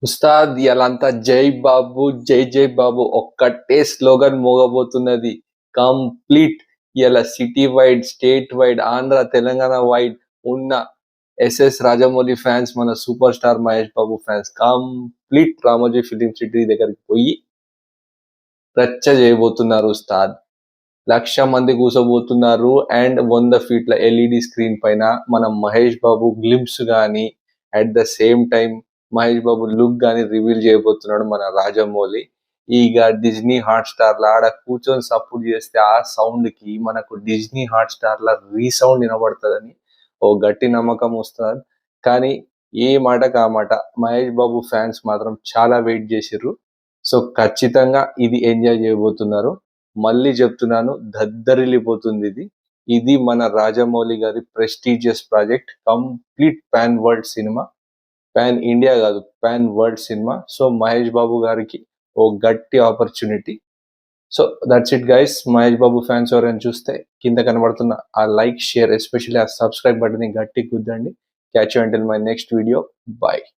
ఉస్తాద్ ఇయాలంతా జై బాబు జై జై బాబు ఒక్కటే స్లోగన్ మోగబోతున్నది. కంప్లీట్ ఇలా city wide, state wide, Andhra, Telangana wide ఉన్న ఎస్ఎస్ రాజమౌళి ఫ్యాన్స్, మన super star Mahesh Babu fans complete Ramoji film city దగ్గరికి పోయి రచ్చ చేయబోతున్నారు ఉస్తాద్. 1,00,000 మంది కూసోబోతున్నారు. అండ్ 100 ఫీట్ల ఎల్ఈడి స్క్రీన్ పైన మన మహేష్ బాబు గ్లిమ్స్ గానీ, at the same time Mahesh Babu look గానీ రివీల్ చేయబోతున్నాడు మన రాజమౌళి. ఇక డిజ్నీ హాట్ స్టార్ లా ఆడ కూర్చొని సపోర్ట్ చేస్తే ఆ సౌండ్ కి మనకు డిజ్నీ హాట్ స్టార్ లా రీసౌండ్ వినబడుతుందని ఓ గట్టి నమ్మకం వస్తుంది. కానీ ఏ మాటకు ఆ మాట మహేష్ బాబు ఫ్యాన్స్ మాత్రం చాలా వెయిట్ చేసిర్రు. సో ఖచ్చితంగా ఇది ఎంజాయ్ చేయబోతున్నారు. మళ్ళీ చెప్తున్నాను, దద్దరిల్లిపోతుంది ఇది. ఇది మన రాజమౌళి గారి prestigious project. Complete pan world cinema. Pan India కాదు, pan world cinema. So Mahesh Babu గారికి ఓ గట్టి opportunity. So that's it guys. Mahesh Babu fans ఎవరైనా చూస్తే కింద కనబడుతున్న ఆ లైక్, షేర్, ఎస్పెషల్లీ ఆ సబ్స్క్రైబ్ బటన్ ని గట్టి గుద్దండి. Catch you until my next video. By.